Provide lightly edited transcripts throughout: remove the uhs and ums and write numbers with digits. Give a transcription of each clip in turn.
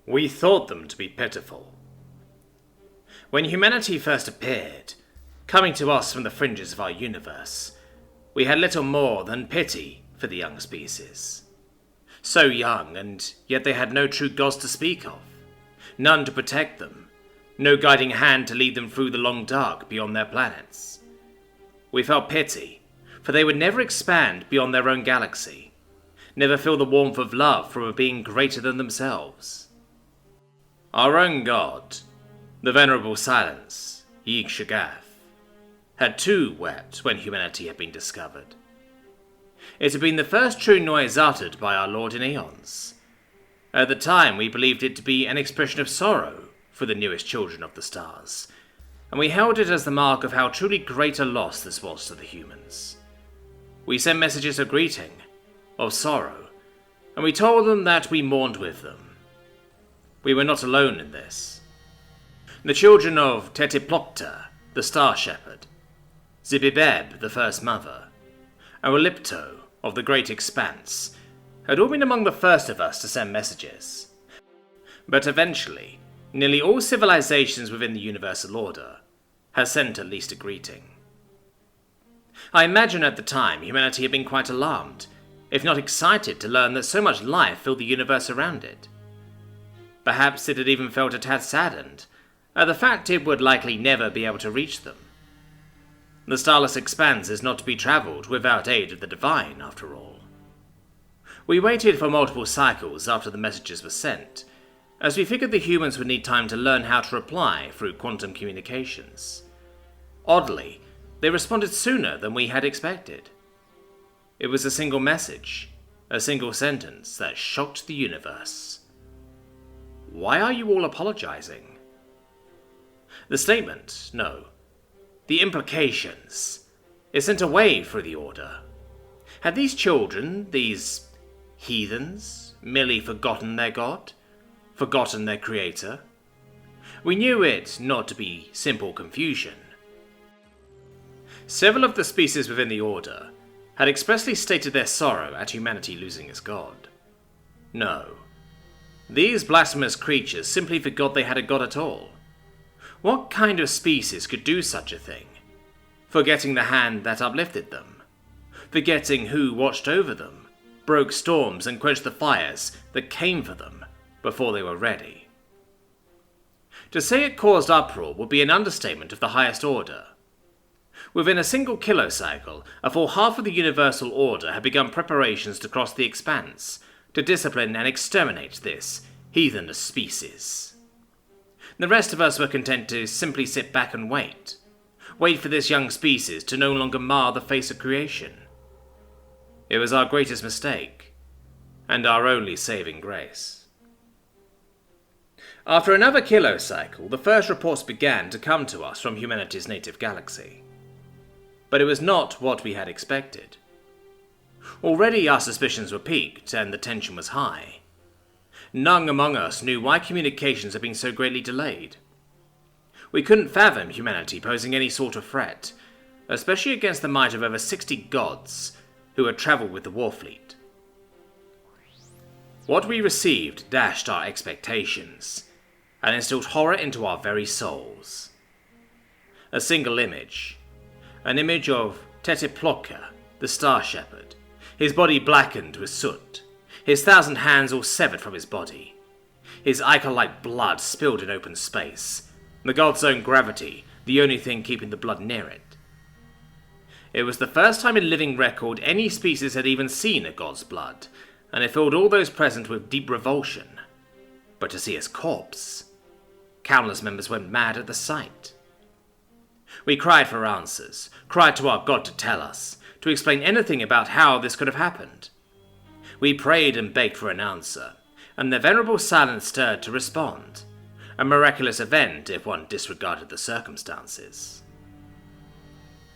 We thought them to be pitiful. When humanity first appeared, coming to us from the fringes of our universe, we had little more than pity for the young species. So young, and yet they had no true gods to speak of, none to protect them, no guiding hand to lead them through the long dark beyond their planets. We felt pity, for they would never expand beyond their own galaxy, never feel the warmth of love from a being greater than themselves. Our own god, the venerable Silence, Yig-Shagath, had too wept when humanity had been discovered. It had been the first true noise uttered by our Lord in eons. At the time, we believed it to be an expression of sorrow for the newest children of the stars, and we held it as the mark of how truly great a loss this was to the humans. We sent messages of greeting, of sorrow, and we told them that we mourned with them. We were not alone in this. The children of Tetiplokta, the Star Shepherd, Zibibeb, the First Mother, and Olipto of the Great Expanse had all been among the first of us to send messages. But eventually, nearly all civilizations within the universal order has sent at least a greeting. I imagine at the time humanity had been quite alarmed, if not excited, to learn that so much life filled the universe around it. Perhaps it had even felt a tad saddened at the fact it would likely never be able to reach them. The starless expanse is not to be travelled without aid of the divine, after all. We waited for multiple cycles after the messages were sent, as we figured the humans would need time to learn how to reply through quantum communications. Oddly, they responded sooner than we had expected. It was a single message, a single sentence that shocked the universe. Why are you all apologizing? The statement, no. The implications, is sent away through the order. Had these children, these heathens, merely forgotten their god? Forgotten their creator? We knew it not to be simple confusion. Several of the species within the order had expressly stated their sorrow at humanity losing its god. No. These blasphemous creatures simply forgot they had a god at all. What kind of species could do such a thing? Forgetting the hand that uplifted them. Forgetting who watched over them, broke storms and quenched the fires that came for them before they were ready. To say it caused uproar would be an understatement of the highest order. Within a single kilocycle, a full half of the universal order had begun preparations to cross the expanse, to discipline and exterminate this heathenous species. The rest of us were content to simply sit back and wait for this young species to no longer mar the face of creation. It was our greatest mistake, and our only saving grace. After another kilocycle, the first reports began to come to us from humanity's native galaxy. But it was not what we had expected. Already our suspicions were piqued, and the tension was high. None among us knew why communications had been so greatly delayed. We couldn't fathom humanity posing any sort of threat, especially against the might of over 60 gods who had travelled with the Warfleet. What we received dashed our expectations, and instilled horror into our very souls. A single image. An image of Tetiplokka, the Star Shepherd, his body blackened with soot, his 1,000 hands all severed from his body, his ichor-like blood spilled in open space, the god's own gravity the only thing keeping the blood near it. It was the first time in living record any species had even seen a god's blood, and it filled all those present with deep revulsion. But to see his corpse, countless members went mad at the sight. We cried for answers, cried to our God to tell us, to explain anything about how this could have happened. We prayed and begged for an answer, and the venerable Silence stirred to respond, a miraculous event if one disregarded the circumstances.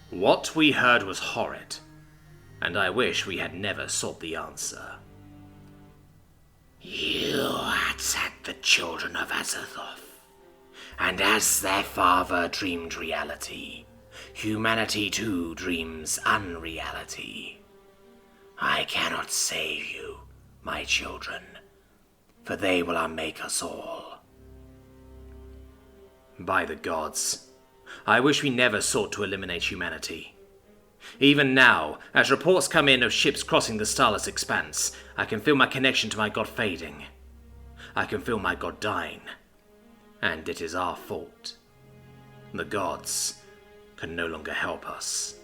What we heard was horrid, and I wish we had never sought the answer. You had set the children of Azathoth, and as their father dreamed reality, humanity too dreams unreality. I cannot save you, my children, for they will unmake us all. By the gods, I wish we never sought to eliminate humanity. Even now, as reports come in of ships crossing the starless expanse, I can feel my connection to my god fading. I can feel my god dying. And it is our fault. The gods can no longer help us.